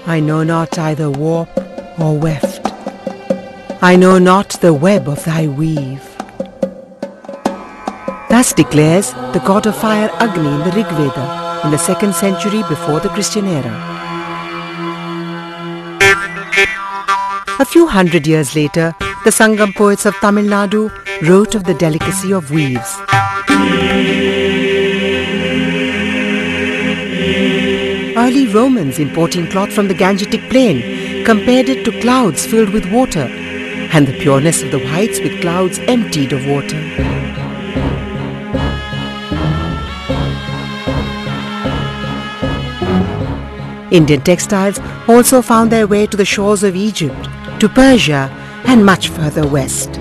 I know not either warp or weft. I know not the web of thy weave. Thus declares the god of fire Agni in the Rig Veda in the 2nd century before the Christian era. A few hundred years later, the Sangam poets of Tamil Nadu wrote of the delicacy of weaves. Early Romans importing cloth from the Gangetic plain compared it to clouds filled with water, and the pureness of the whites with clouds emptied of water. Indian textiles also found their way to the shores of Egypt, to Persia and much further west.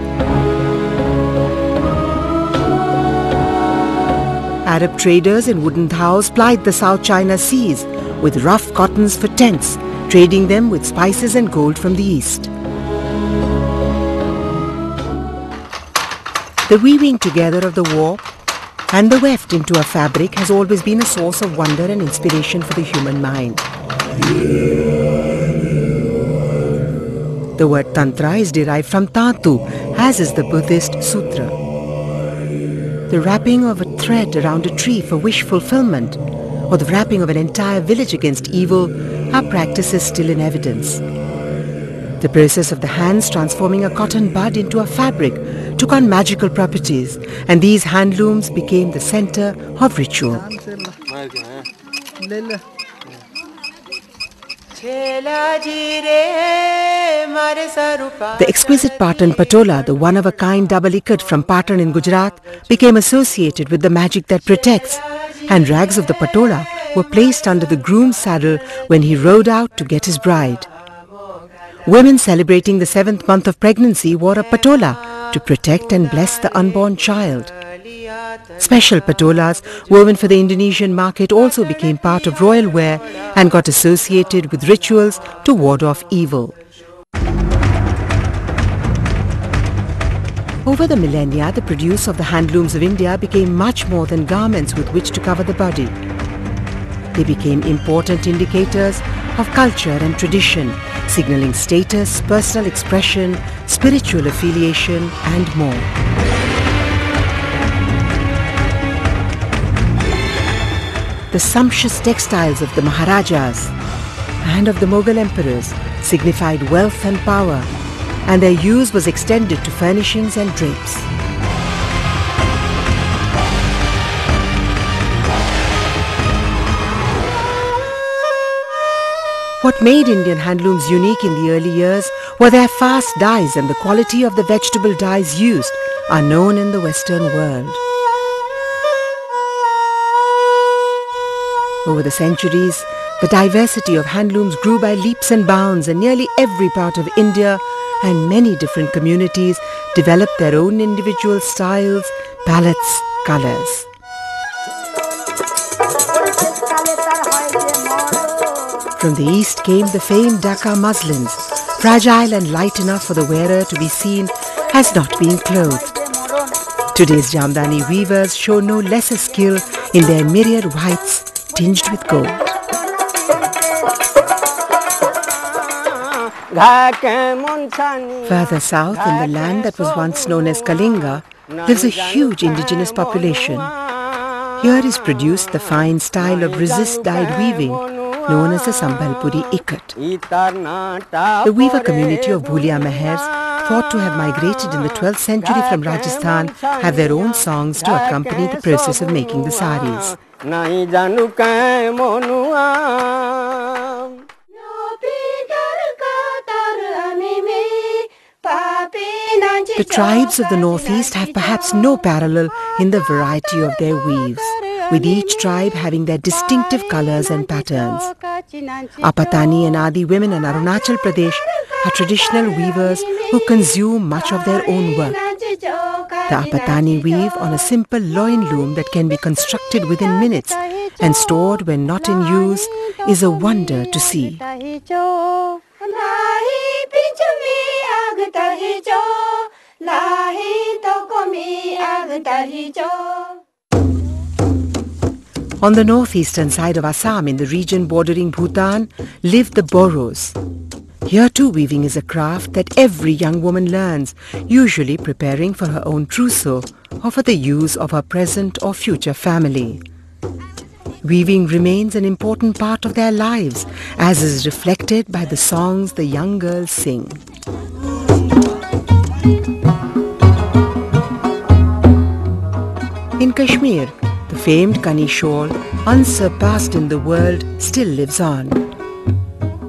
Arab traders in wooden dhows plied the South China seas with rough cottons for tents, trading them with spices and gold from the east. The weaving together of the warp and the weft into a fabric has always been a source of wonder and inspiration for the human mind. The word Tantra is derived from Tatu, as is the Buddhist Sutra. The wrapping of a thread around a tree for wish fulfillment, or the wrapping of an entire village against evil, are practices still in evidence. The process of the hands transforming a cotton bud into a fabric took on magical properties, and these handlooms became the center of ritual. The exquisite Patan Patola, the one-of-a-kind double ikat from Patan in Gujarat, became associated with the magic that protects, and rags of the patola were placed under the groom's saddle when he rode out to get his bride. Women celebrating the 7th month of pregnancy wore a patola to protect and bless the unborn child. Special patolas woven for the Indonesian market also became part of royal wear and got associated with rituals to ward off evil. Over the millennia, the produce of the handlooms of India became much more than garments with which to cover the body. They became important indicators of culture and tradition, signaling status, personal expression, spiritual affiliation, and more. The sumptuous textiles of the Maharajas and of the Mughal emperors signified wealth and power, and their use was extended to furnishings and drapes. What made Indian handlooms unique in the early years were their fast dyes, and the quality of the vegetable dyes used are known in the Western world. Over the centuries, the diversity of handlooms grew by leaps and bounds, and nearly every part of India and many different communities developed their own individual styles, palettes, colors. From the east came the famed Dhaka muslins, fragile and light enough for the wearer to be seen as not being clothed. Today's Jamdani weavers show no lesser skill in their myriad whites tinged with gold. Further south, in the land that was once known as Kalinga, lives a huge indigenous population. Here is produced the fine style of resist-dyed weaving known as the Sambalpuri Ikat. The weaver community of Bhulia Mehers, thought to have migrated in the 12th century from Rajasthan, have their own songs to accompany the process of making the saris. The tribes of the northeast have perhaps no parallel in the variety of their weaves, with each tribe having their distinctive colors and patterns. Apatani and Adi women in Arunachal Pradesh are traditional weavers who consume much of their own work. The Apatani weave on a simple loin loom that can be constructed within minutes and stored when not in use is a wonder to see. On the northeastern side of Assam, in the region bordering Bhutan, live the Boros. Here too weaving is a craft that every young woman learns, usually preparing for her own trousseau or for the use of her present or future family. Weaving remains an important part of their lives, as is reflected by the songs the young girls sing. In Kashmir, the famed Kani shawl, unsurpassed in the world, still lives on.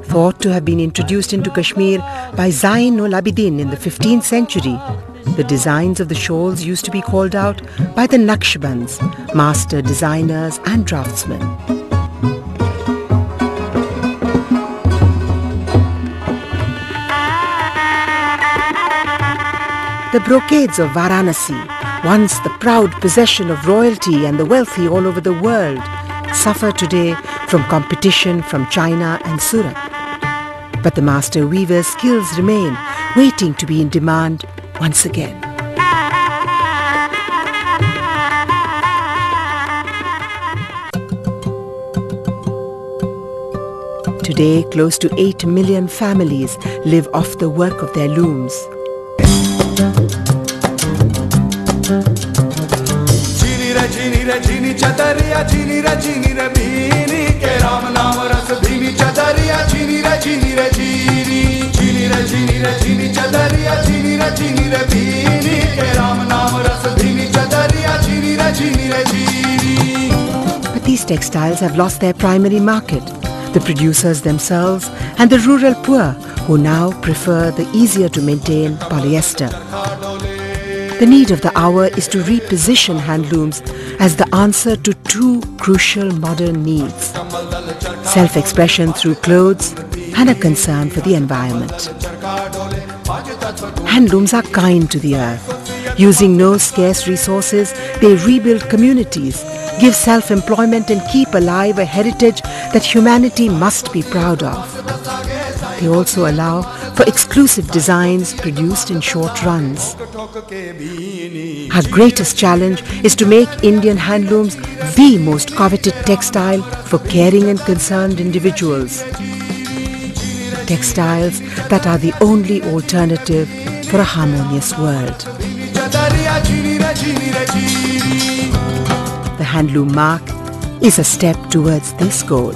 Thought to have been introduced into Kashmir by Zain-ul Abidin in the 15th century, the designs of the shawls used to be called out by the Naqshbands, master designers and draftsmen. The brocades of Varanasi, once the proud possession of royalty and the wealthy all over the world, suffer today from competition from China and Surat. But the master weaver's skills remain, waiting to be in demand once again. Today, close to 8 million families live off the work of their looms. But these textiles have lost their primary market, the producers themselves and the rural poor, who now prefer the easier to maintain polyester. The need of the hour is to reposition handlooms as the answer to two crucial modern needs: self-expression through clothes and a concern for the environment. Handlooms are kind to the earth. Using no scarce resources, they rebuild communities, give self-employment and keep alive a heritage that humanity must be proud of. They also allow for exclusive designs produced in short runs. Our greatest challenge is to make Indian handlooms the most coveted textile for caring and concerned individuals. Textiles that are the only alternative for a harmonious world. The handloom mark is a step towards this goal.